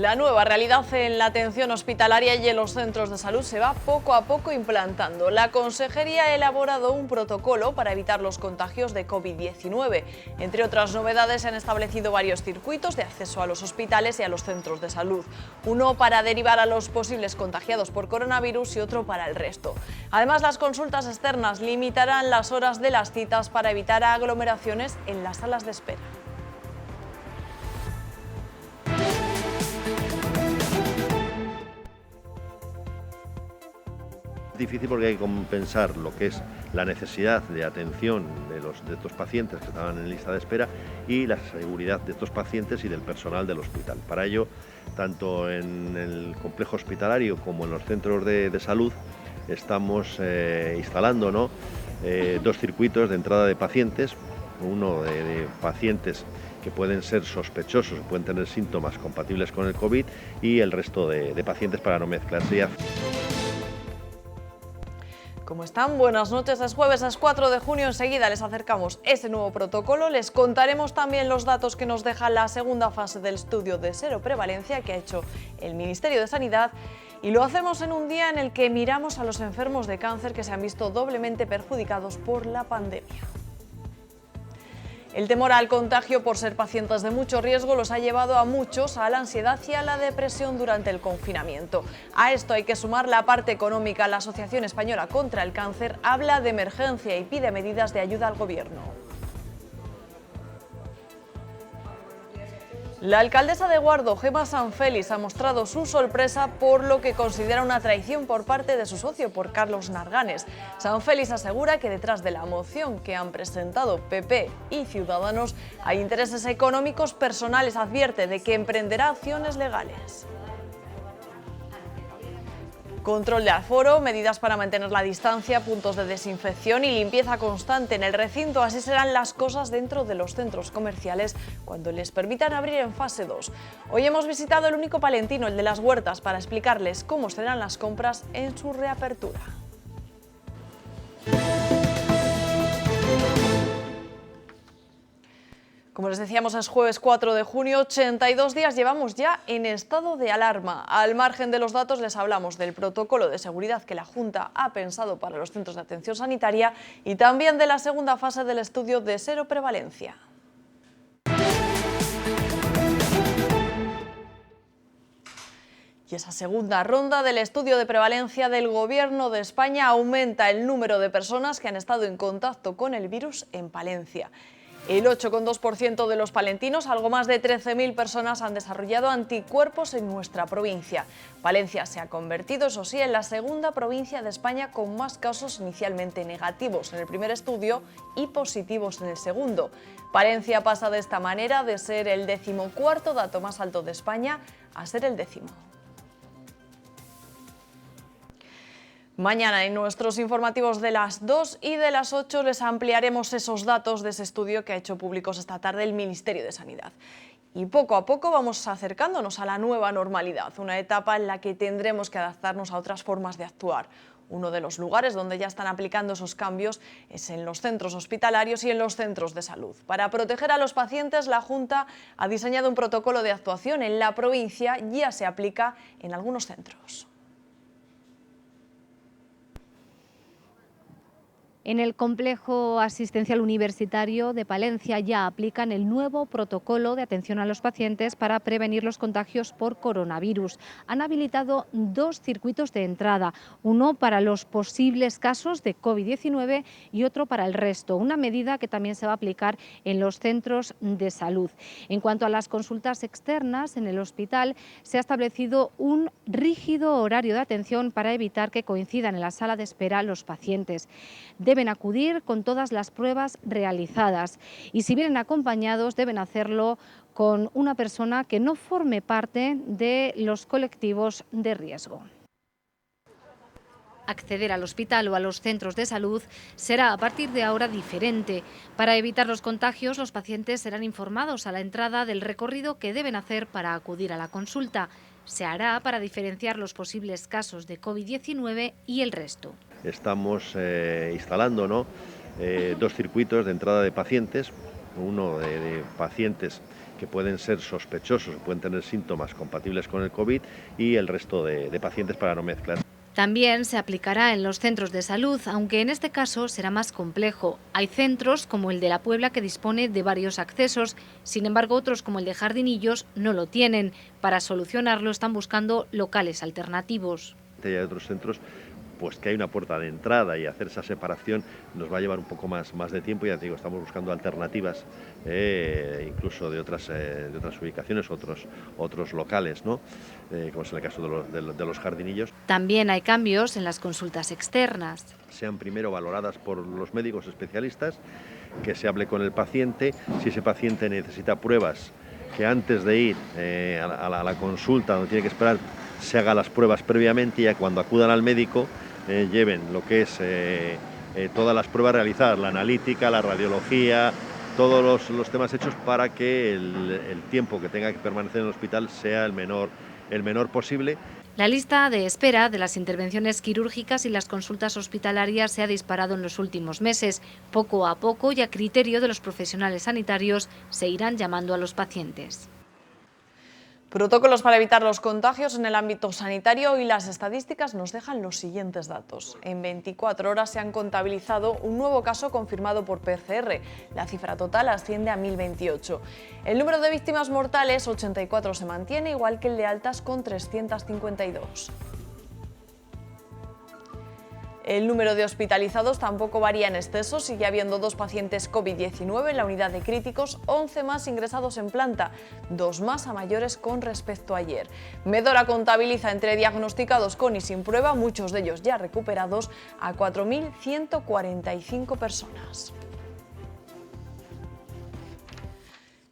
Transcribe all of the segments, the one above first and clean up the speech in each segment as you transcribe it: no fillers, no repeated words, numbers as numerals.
La nueva realidad en la atención hospitalaria y en los centros de salud se va poco a poco implantando. La Consejería ha elaborado un protocolo para evitar los contagios de COVID-19. Entre otras novedades, se han establecido varios circuitos de acceso a los hospitales y a los centros de salud. Uno para derivar a los posibles contagiados por coronavirus y otro para el resto. Además, las consultas externas limitarán las horas de las citas para evitar aglomeraciones en las salas de espera. Es difícil porque hay que compensar lo que es la necesidad de atención de estos pacientes que estaban en lista de espera y la seguridad de estos pacientes y del personal del hospital. Para ello, tanto en el complejo hospitalario como en los centros de salud, estamos instalando dos circuitos de entrada de pacientes, uno de pacientes que pueden ser sospechosos, pueden tener síntomas compatibles con el COVID y el resto de pacientes para no mezclarse. ¿Cómo están? Buenas noches. Es jueves, es 4 de junio. Enseguida les acercamos ese nuevo protocolo. Les contaremos también los datos que nos deja la segunda fase del estudio de seroprevalencia que ha hecho el Ministerio de Sanidad. Y lo hacemos en un día en el que miramos a los enfermos de cáncer que se han visto doblemente perjudicados por la pandemia. El temor al contagio por ser pacientes de mucho riesgo los ha llevado a muchos a la ansiedad y a la depresión durante el confinamiento. A esto hay que sumar la parte económica. La Asociación Española contra el Cáncer habla de emergencia y pide medidas de ayuda al gobierno. La alcaldesa de Guardo, Gemma Sanfélix, ha mostrado su sorpresa por lo que considera una traición por parte de su socio, por Carlos Narganes. Sanfélix asegura que detrás de la moción que han presentado PP y Ciudadanos hay intereses económicos personales. Advierte de que emprenderá acciones legales. Control de aforo, medidas para mantener la distancia, puntos de desinfección y limpieza constante en el recinto. Así serán las cosas dentro de los centros comerciales cuando les permitan abrir en fase 2. Hoy hemos visitado el único palentino, el de las Huertas, para explicarles cómo serán las compras en su reapertura. Como les decíamos, es jueves 4 de junio, 82 días llevamos ya en estado de alarma. Al margen de los datos les hablamos del protocolo de seguridad que la Junta ha pensado para los centros de atención sanitaria y también de la segunda fase del estudio de seroprevalencia. Y esa segunda ronda del estudio de prevalencia del Gobierno de España aumenta el número de personas que han estado en contacto con el virus en Palencia. El 8,2% de los palentinos, algo más de 13.000 personas, han desarrollado anticuerpos en nuestra provincia. Palencia se ha convertido, eso sí, en la segunda provincia de España con más casos inicialmente negativos en el primer estudio y positivos en el segundo. Palencia pasa de esta manera de ser el 14º dato más alto de España a ser el 10º. Mañana en nuestros informativos de las 2 y de las 8 les ampliaremos esos datos de ese estudio que ha hecho públicos esta tarde el Ministerio de Sanidad. Y poco a poco vamos acercándonos a la nueva normalidad, una etapa en la que tendremos que adaptarnos a otras formas de actuar. Uno de los lugares donde ya están aplicando esos cambios es en los centros hospitalarios y en los centros de salud. Para proteger a los pacientes, la Junta ha diseñado un protocolo de actuación. En la provincia ya se aplica en algunos centros. En el complejo asistencial universitario de Palencia ya aplican el nuevo protocolo de atención a los pacientes para prevenir los contagios por coronavirus. Han habilitado dos circuitos de entrada, uno para los posibles casos de COVID-19 y otro para el resto, una medida que también se va a aplicar en los centros de salud. En cuanto a las consultas externas, en el hospital se ha establecido un rígido horario de atención para evitar que coincidan en la sala de espera los pacientes. Deben acudir con todas las pruebas realizadas y si vienen acompañados deben hacerlo con una persona que no forme parte de los colectivos de riesgo. Acceder al hospital o a los centros de salud será a partir de ahora diferente. Para evitar los contagios, los pacientes serán informados a la entrada del recorrido que deben hacer para acudir a la consulta. Se hará para diferenciar los posibles casos de COVID-19 y el resto. Estamos instalando dos circuitos de entrada de pacientes, uno de pacientes que pueden ser sospechosos, pueden tener síntomas compatibles con el COVID y el resto de pacientes para no mezclar. También se aplicará en los centros de salud, aunque en este caso será más complejo. Hay centros como el de La Puebla que dispone de varios accesos, sin embargo otros como el de Jardinillos no lo tienen. Para solucionarlo están buscando locales alternativos. Hay otros centros pues que hay una puerta de entrada y hacer esa separación nos va a llevar un poco más de tiempo. Ya te digo, estamos buscando alternativas incluso de otras ubicaciones, otros locales, ¿no? Como es en el caso de los Jardinillos. También hay cambios en las consultas externas. Sean primero valoradas por los médicos especialistas, que se hable con el paciente, si ese paciente necesita pruebas, que antes de ir a la consulta donde tiene que esperar se haga las pruebas previamente y ya cuando acudan al médico lleven lo que es todas las pruebas realizadas, la analítica, la radiología, todos los temas hechos para que el tiempo que tenga que permanecer en el hospital sea el menor posible. La lista de espera de las intervenciones quirúrgicas y las consultas hospitalarias se ha disparado en los últimos meses. Poco a poco y a criterio de los profesionales sanitarios se irán llamando a los pacientes. Protocolos para evitar los contagios en el ámbito sanitario y las estadísticas nos dejan los siguientes datos. En 24 horas se han contabilizado un nuevo caso confirmado por PCR. La cifra total asciende a 1028. El número de víctimas mortales, 84, se mantiene, igual que el de altas con 352. El número de hospitalizados tampoco varía en exceso, sigue habiendo 2 pacientes COVID-19 en la unidad de críticos, 11 más ingresados en planta, 2 más a mayores con respecto a ayer. Medora contabiliza entre diagnosticados con y sin prueba, muchos de ellos ya recuperados, a 4.145 personas.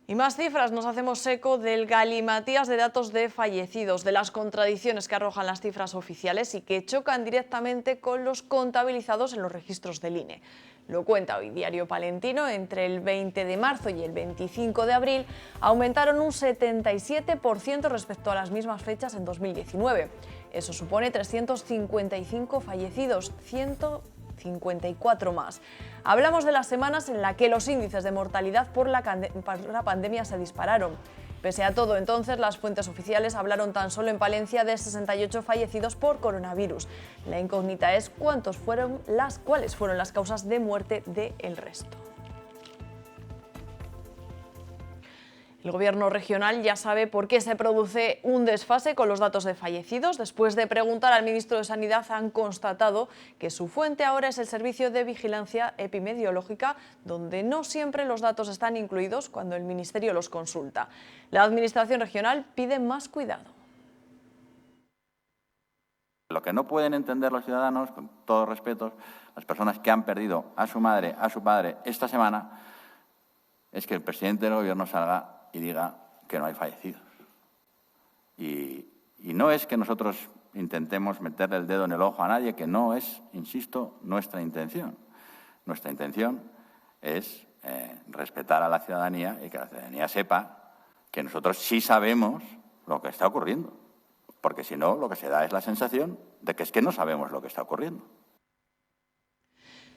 Y más cifras, nos hacemos eco del galimatías de datos de fallecidos, de las contradicciones que arrojan las cifras oficiales y que chocan directamente con los contabilizados en los registros del INE. Lo cuenta hoy Diario Palentino. Entre el 20 de marzo y el 25 de abril aumentaron un 77% respecto a las mismas fechas en 2019. Eso supone 355 fallecidos, 154 más. Hablamos de las semanas en las que los índices de mortalidad por la pandemia se dispararon. Pese a todo, entonces, las fuentes oficiales hablaron tan solo en Palencia de 68 fallecidos por coronavirus. La incógnita es cuáles fueron las causas de muerte del resto. El Gobierno regional ya sabe por qué se produce un desfase con los datos de fallecidos. Después de preguntar al ministro de Sanidad, han constatado que su fuente ahora es el Servicio de Vigilancia Epidemiológica, donde no siempre los datos están incluidos cuando el Ministerio los consulta. La Administración regional pide más cuidado. Lo que no pueden entender los ciudadanos, con todo respeto, las personas que han perdido a su madre, a su padre esta semana, es que el presidente del Gobierno salga y diga que no hay fallecidos. Y no es que nosotros intentemos meterle el dedo en el ojo a nadie, que no es, insisto, nuestra intención. Nuestra intención es respetar a la ciudadanía y que la ciudadanía sepa que nosotros sí sabemos lo que está ocurriendo, porque si no, lo que se da es la sensación de que es que no sabemos lo que está ocurriendo.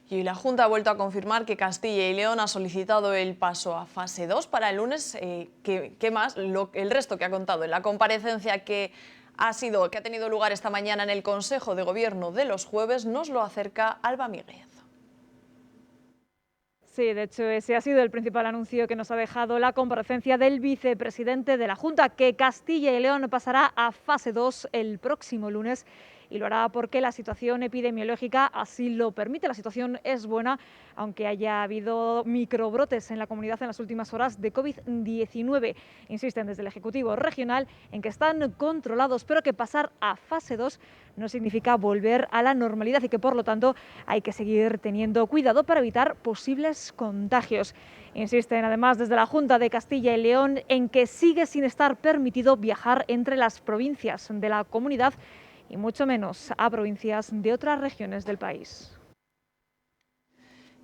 Y la Junta ha vuelto a confirmar que Castilla y León ha solicitado el paso a fase 2 para el lunes. ¿Qué más? El resto que ha contado en la comparecencia que ha tenido lugar esta mañana en el Consejo de Gobierno de los jueves, nos lo acerca Alba Míguez. Sí, de hecho ese ha sido el principal anuncio que nos ha dejado la comparecencia del vicepresidente de la Junta, que Castilla y León pasará a fase 2 el próximo lunes. Y lo hará porque la situación epidemiológica así lo permite. La situación es buena, aunque haya habido microbrotes en la comunidad en las últimas horas de COVID-19. Insisten desde el Ejecutivo regional en que están controlados, pero que pasar a fase 2 no significa volver a la normalidad y que, por lo tanto, hay que seguir teniendo cuidado para evitar posibles contagios. Insisten, además, desde la Junta de Castilla y León en que sigue sin estar permitido viajar entre las provincias de la comunidad y mucho menos a provincias de otras regiones del país.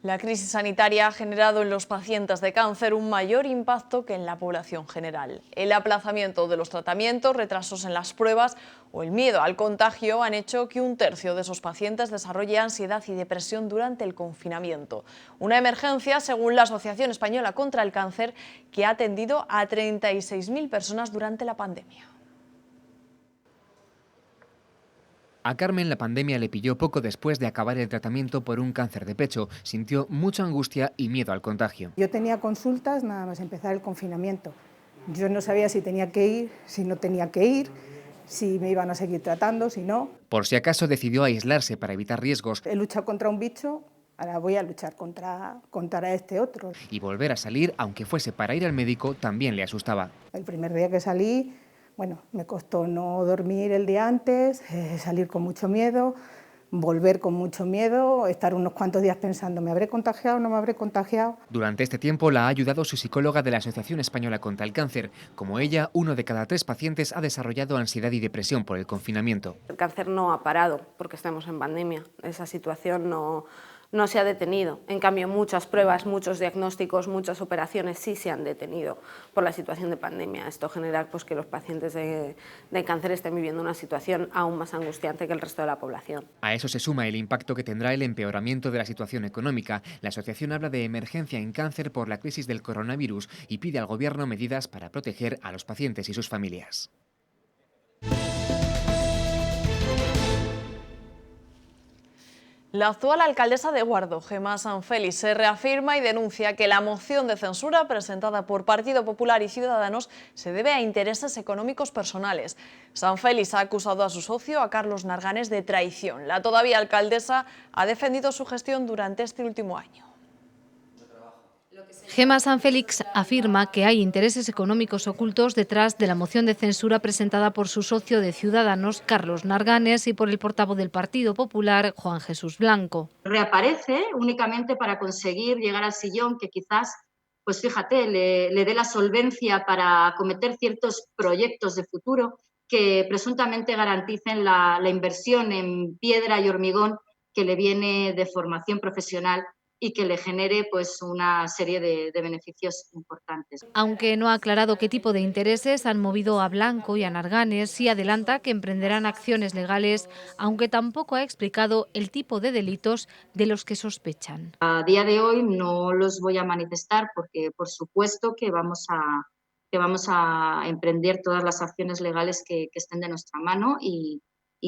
La crisis sanitaria ha generado en los pacientes de cáncer un mayor impacto que en la población general. El aplazamiento de los tratamientos, retrasos en las pruebas o el miedo al contagio han hecho que un tercio de esos pacientes desarrolle ansiedad y depresión durante el confinamiento. Una emergencia, según la Asociación Española contra el Cáncer, que ha atendido a 36.000 personas durante la pandemia. A Carmen la pandemia le pilló poco después de acabar el tratamiento por un cáncer de pecho. Sintió mucha angustia y miedo al contagio. Yo tenía consultas nada más empezar el confinamiento. Yo no sabía si tenía que ir, si no tenía que ir, si me iban a seguir tratando, si no. Por si acaso decidió aislarse para evitar riesgos. He luchado contra un bicho, ahora voy a luchar contra este otro. Y volver a salir, aunque fuese para ir al médico, también le asustaba. El primer día que salí, bueno, me costó no dormir el día antes, salir con mucho miedo, volver con mucho miedo, estar unos cuantos días pensando, ¿me habré contagiado o no me habré contagiado? Durante este tiempo la ha ayudado su psicóloga de la Asociación Española contra el Cáncer. Como ella, 1 de cada 3 pacientes ha desarrollado ansiedad y depresión por el confinamiento. El cáncer no ha parado porque estamos en pandemia. Esa situación no se ha detenido. En cambio, muchas pruebas, muchos diagnósticos, muchas operaciones sí se han detenido por la situación de pandemia. Esto genera pues, que los pacientes de cáncer estén viviendo una situación aún más angustiante que el resto de la población. A eso se suma el impacto que tendrá el empeoramiento de la situación económica. La asociación habla de emergencia en cáncer por la crisis del coronavirus y pide al Gobierno medidas para proteger a los pacientes y sus familias. La actual alcaldesa de Guardo, Gemma Sanfelix, se reafirma y denuncia que la moción de censura presentada por Partido Popular y Ciudadanos se debe a intereses económicos personales. Sanfelix ha acusado a su socio, a Carlos Narganes, de traición. La todavía alcaldesa ha defendido su gestión durante este último año. Gemma Sanfelix afirma que hay intereses económicos ocultos detrás de la moción de censura presentada por su socio de Ciudadanos, Carlos Narganes, y por el portavoz del Partido Popular, Juan Jesús Blanco. Reaparece únicamente para conseguir llegar al sillón que quizás, pues fíjate, le dé la solvencia para acometer ciertos proyectos de futuro que presuntamente garanticen la inversión en piedra y hormigón que le viene de formación profesional y que le genere pues, una serie de beneficios importantes. Aunque no ha aclarado qué tipo de intereses han movido a Blanco y a Narganes, sí adelanta que emprenderán acciones legales, aunque tampoco ha explicado el tipo de delitos de los que sospechan. A día de hoy no los voy a manifestar porque, por supuesto, que vamos a emprender todas las acciones legales que estén de nuestra mano y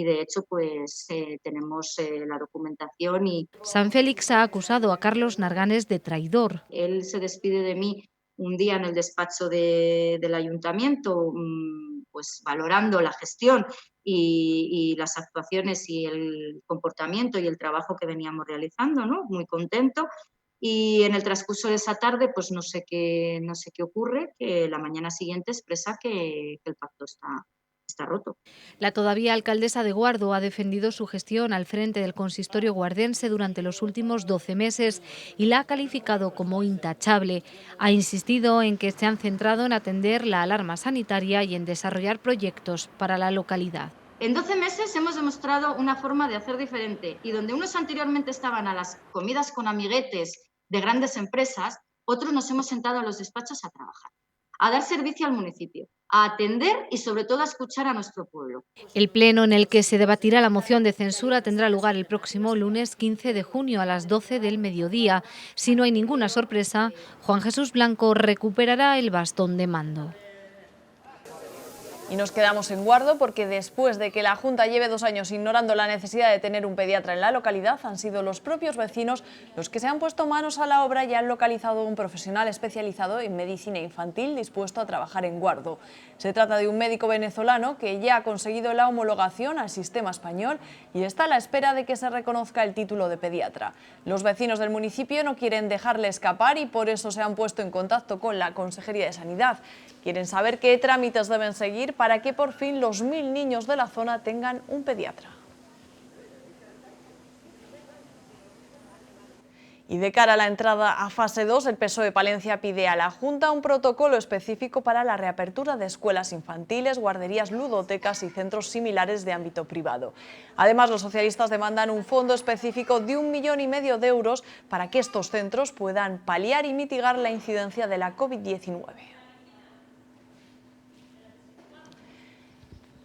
de hecho pues tenemos la documentación. Sanfelix ha acusado a Carlos Narganes de traidor. Él se despide de mí un día en el despacho del ayuntamiento, pues valorando la gestión y las actuaciones y el comportamiento y el trabajo que veníamos realizando, ¿no? Muy contento. Y en el transcurso de esa tarde, pues no sé qué ocurre, que la mañana siguiente expresa que el pacto está roto. La todavía alcaldesa de Guardo ha defendido su gestión al frente del consistorio guardense durante los últimos 12 meses y la ha calificado como intachable. Ha insistido en que se han centrado en atender la alarma sanitaria y en desarrollar proyectos para la localidad. En 12 meses hemos demostrado una forma de hacer diferente y donde unos anteriormente estaban a las comidas con amiguetes de grandes empresas, otros nos hemos sentado a los despachos a trabajar, a dar servicio al municipio, a atender y sobre todo a escuchar a nuestro pueblo. El pleno en el que se debatirá la moción de censura tendrá lugar el próximo lunes 15 de junio a las 12 del mediodía. Si no hay ninguna sorpresa, Juan Jesús Blanco recuperará el bastón de mando. Y nos quedamos en Guardo porque después de que la Junta lleve 2 años ignorando la necesidad de tener un pediatra en la localidad, han sido los propios vecinos los que se han puesto manos a la obra y han localizado un profesional especializado en medicina infantil dispuesto a trabajar en Guardo. Se trata de un médico venezolano que ya ha conseguido la homologación al sistema español y está a la espera de que se reconozca el título de pediatra. Los vecinos del municipio no quieren dejarle escapar y por eso se han puesto en contacto con la Consejería de Sanidad. Quieren saber qué trámites deben seguir para que por fin los 1000 niños de la zona tengan un pediatra. Y de cara a la entrada a fase 2, el PSOE Palencia pide a la Junta un protocolo específico para la reapertura de escuelas infantiles, guarderías, ludotecas y centros similares de ámbito privado. Además, los socialistas demandan un fondo específico de 1,5 millones de euros para que estos centros puedan paliar y mitigar la incidencia de la COVID-19.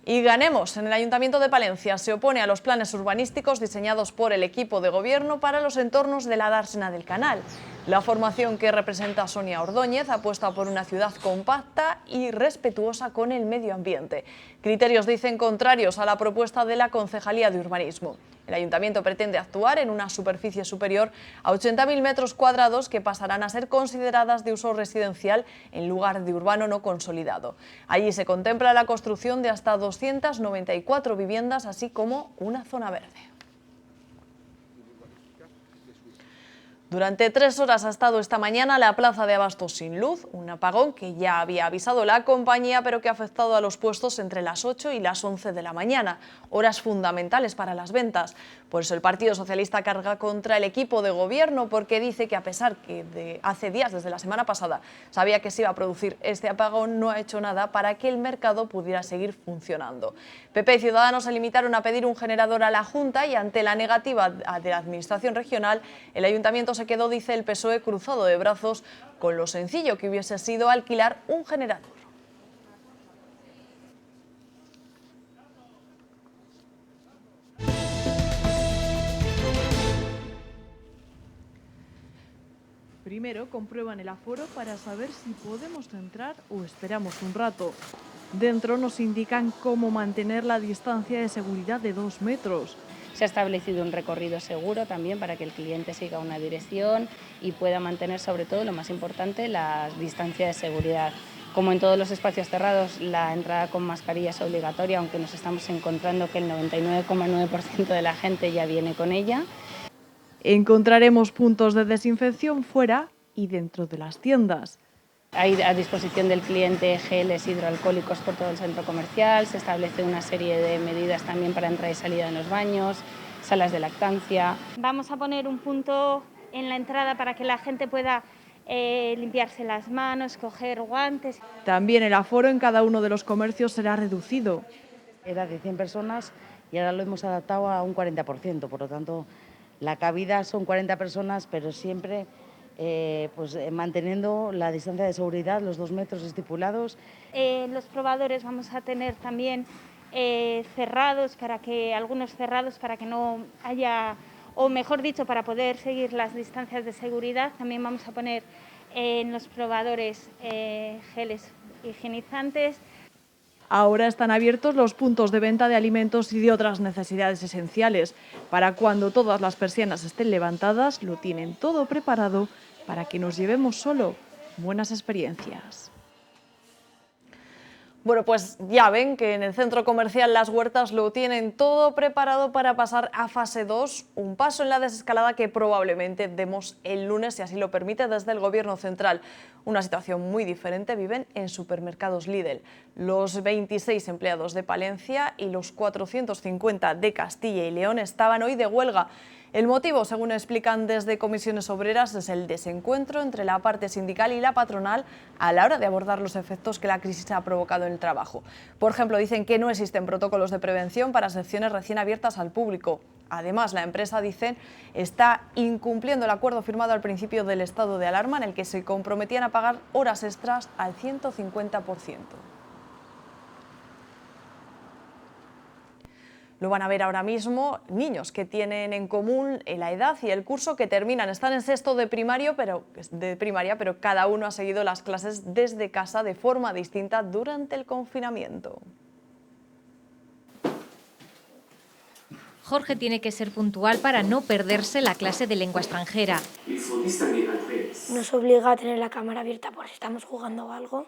Y Ganemos, en el Ayuntamiento de Palencia, se opone a los planes urbanísticos diseñados por el equipo de gobierno para los entornos de la dársena del Canal. La formación que representa Sonia Ordóñez apuesta por una ciudad compacta y respetuosa con el medio ambiente. Criterios, dicen, contrarios a la propuesta de la Concejalía de Urbanismo. El Ayuntamiento pretende actuar en una superficie superior a 80.000 metros cuadrados que pasarán a ser consideradas de uso residencial en lugar de urbano no consolidado. Allí se contempla la construcción de hasta 294 viviendas, así como una zona verde. Durante 3 horas ha estado esta mañana la plaza de Abastos sin luz, un apagón que ya había avisado la compañía, pero que ha afectado a los puestos entre las 8 y las 11 de la mañana, horas fundamentales para las ventas. Por eso el Partido Socialista carga contra el equipo de gobierno, porque dice que a pesar que hace días, desde la semana pasada, sabía que se iba a producir este apagón, no ha hecho nada para que el mercado pudiera seguir funcionando. PP y Ciudadanos se limitaron a pedir un generador a la Junta y ante la negativa de la Administración regional, el Ayuntamiento se quedó, dice el PSOE, cruzado de brazos con lo sencillo que hubiese sido alquilar un generador. Primero comprueban el aforo para saber si podemos entrar o esperamos un rato. Dentro nos indican cómo mantener la distancia de seguridad de 2 metros. Se ha establecido un recorrido seguro también para que el cliente siga una dirección y pueda mantener, sobre todo, lo más importante, la distancia de seguridad. Como en todos los espacios cerrados, la entrada con mascarilla es obligatoria, aunque nos estamos encontrando que el 99,9% de la gente ya viene con ella. Encontraremos puntos de desinfección fuera y dentro de las tiendas. Hay a disposición del cliente geles hidroalcohólicos por todo el centro comercial, se establece una serie de medidas también para entrada y salida en los baños, salas de lactancia. Vamos a poner un punto en la entrada para que la gente pueda limpiarse las manos, coger guantes. También el aforo en cada uno de los comercios será reducido. Era de 100 personas y ahora lo hemos adaptado a un 40%, por lo tanto la cabida son 40 personas, pero siempre manteniendo la distancia de seguridad, los 2 metros estipulados. Los probadores vamos a tener también algunos cerrados para que no haya, o mejor dicho, para poder seguir las distancias de seguridad. También vamos a poner en los probadores geles higienizantes. Ahora están abiertos los puntos de venta de alimentos y de otras necesidades esenciales. Para cuando todas las persianas estén levantadas, lo tienen todo preparado para que nos llevemos solo buenas experiencias. Bueno, pues ya ven que en el centro comercial Las Huertas lo tienen todo preparado para pasar a fase 2, un paso en la desescalada que probablemente demos el lunes, si así lo permite, desde el Gobierno central. Una situación muy diferente viven en Supermercados Lidl. Los 26 empleados de Palencia y los 450 de Castilla y León estaban hoy de huelga. El motivo, según explican desde Comisiones Obreras, es el desencuentro entre la parte sindical y la patronal a la hora de abordar los efectos que la crisis ha provocado en el trabajo. Por ejemplo, dicen que no existen protocolos de prevención para secciones recién abiertas al público. Además, la empresa, dicen, está incumpliendo el acuerdo firmado al principio del estado de alarma en el que se comprometían a pagar horas extras al 150%. Lo van a ver ahora mismo niños que tienen en común la edad y el curso que terminan. Están en sexto de primaria, pero cada uno ha seguido las clases desde casa de forma distinta durante el confinamiento. Jorge tiene que ser puntual para no perderse la clase de lengua extranjera. Nos obliga a tener la cámara abierta por si estamos jugando o algo,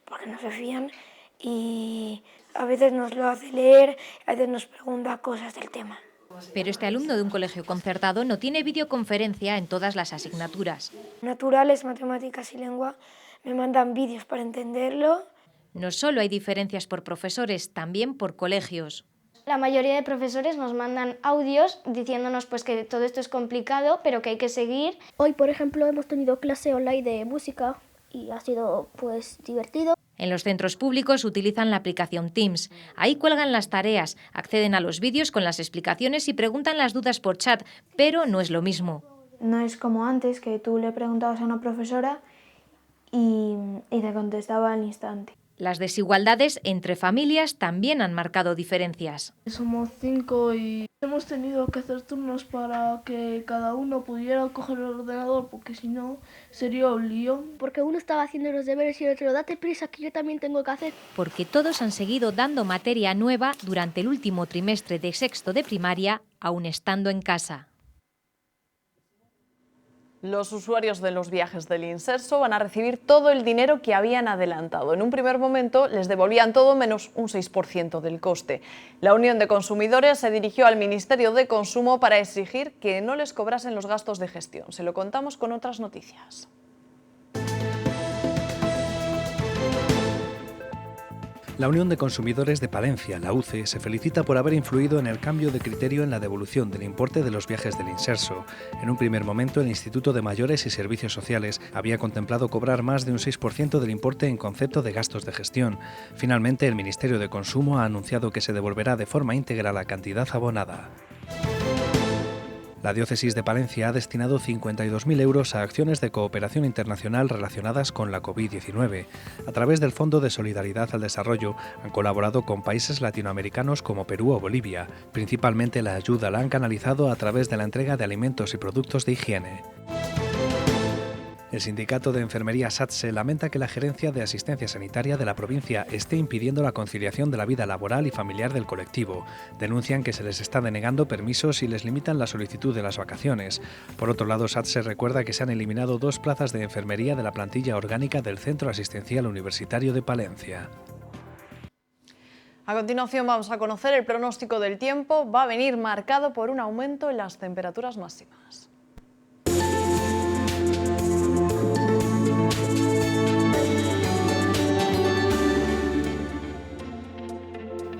porque no se fían, y a veces nos lo hace leer, a veces nos pregunta cosas del tema. Pero este alumno de un colegio concertado no tiene videoconferencia en todas las asignaturas. Naturales, matemáticas y lengua me mandan vídeos para entenderlo. No solo hay diferencias por profesores, también por colegios. La mayoría de profesores nos mandan audios diciéndonos pues que todo esto es complicado, pero que hay que seguir. Hoy, por ejemplo, hemos tenido clase online de música y ha sido pues divertido. En los centros públicos utilizan la aplicación Teams. Ahí cuelgan las tareas, acceden a los vídeos con las explicaciones y preguntan las dudas por chat, pero no es lo mismo. No es como antes, que tú le preguntabas a una profesora y te contestaba al instante. Las desigualdades entre familias también han marcado diferencias. Somos 5 y hemos tenido que hacer turnos para que cada uno pudiera coger el ordenador, porque si no sería un lío. Porque uno estaba haciendo los deberes y el otro, date prisa que yo también tengo que hacer. Porque todos han seguido dando materia nueva durante el último trimestre de sexto de primaria, aún estando en casa. Los usuarios de los viajes del Inserso van a recibir todo el dinero que habían adelantado. En un primer momento les devolvían todo menos un 6% del coste. La Unión de Consumidores se dirigió al Ministerio de Consumo para exigir que no les cobrasen los gastos de gestión. Se lo contamos con otras noticias. La Unión de Consumidores de Palencia, la UCE, se felicita por haber influido en el cambio de criterio en la devolución del importe de los viajes del Inserso. En un primer momento, el Instituto de Mayores y Servicios Sociales había contemplado cobrar más de un 6% del importe en concepto de gastos de gestión. Finalmente, el Ministerio de Consumo ha anunciado que se devolverá de forma íntegra la cantidad abonada. La Diócesis de Palencia ha destinado 52.000 euros a acciones de cooperación internacional relacionadas con la COVID-19. A través del Fondo de Solidaridad al Desarrollo han colaborado con países latinoamericanos como Perú o Bolivia. Principalmente la ayuda la han canalizado a través de la entrega de alimentos y productos de higiene. El sindicato de enfermería SATSE lamenta que la Gerencia de Asistencia Sanitaria de la provincia esté impidiendo la conciliación de la vida laboral y familiar del colectivo. Denuncian que se les está denegando permisos y les limitan la solicitud de las vacaciones. Por otro lado, SATSE recuerda que se han eliminado 2 plazas de enfermería de la plantilla orgánica del Centro Asistencial Universitario de Palencia. A continuación vamos a conocer el pronóstico del tiempo. Va a venir marcado por un aumento en las temperaturas máximas.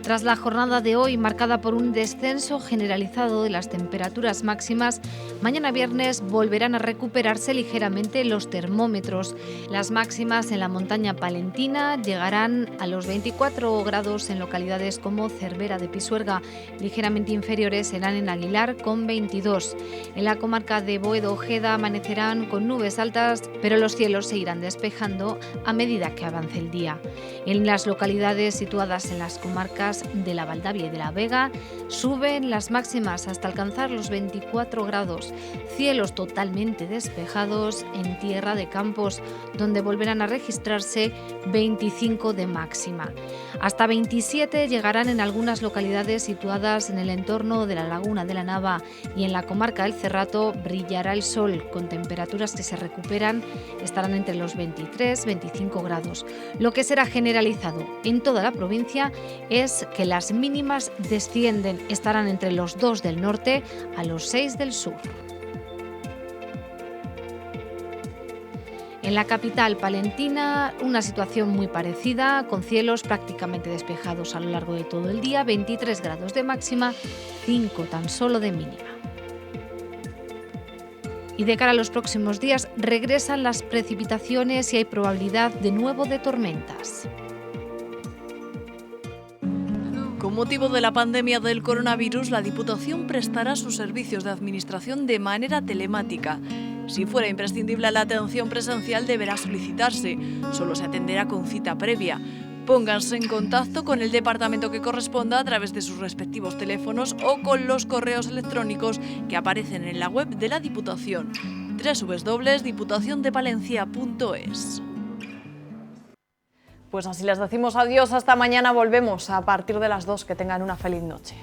Tras la jornada de hoy, marcada por un descenso generalizado de las temperaturas máximas, mañana viernes volverán a recuperarse ligeramente los termómetros. Las máximas en la montaña palentina llegarán a los 24 grados en localidades como Cervera de Pisuerga. Ligeramente inferiores serán en Aguilar con 22. En la comarca de Boedo-Ojeda amanecerán con nubes altas, pero los cielos se irán despejando a medida que avance el día. En las localidades situadas en las comarcas de la Valdavia y de la Vega suben las máximas hasta alcanzar los 24 grados. Cielos totalmente despejados en Tierra de Campos, donde volverán a registrarse 25 de máxima. Hasta 27 llegarán en algunas localidades situadas en el entorno de la Laguna de la Nava, y en la comarca del Cerrato brillará el sol con temperaturas que se recuperan, estarán entre los 23-25 grados. Lo que será generalizado en toda la provincia es que las mínimas descienden, estarán entre los 2 del norte a los 6 del sur. En la capital palentina, una situación muy parecida, con cielos prácticamente despejados a lo largo de todo el día, 23 grados de máxima, 5 tan solo de mínima. Y de cara a los próximos días regresan las precipitaciones y hay probabilidad de nuevo de tormentas. Con motivo de la pandemia del coronavirus, la Diputación prestará sus servicios de administración de manera telemática. Si fuera imprescindible la atención presencial, deberá solicitarse. Solo se atenderá con cita previa. Pónganse en contacto con el departamento que corresponda a través de sus respectivos teléfonos o con los correos electrónicos que aparecen en la web de la Diputación, www.diputaciondepalencia.es. Pues así les decimos adiós, hasta mañana, volvemos a partir de las 2, que tengan una feliz noche.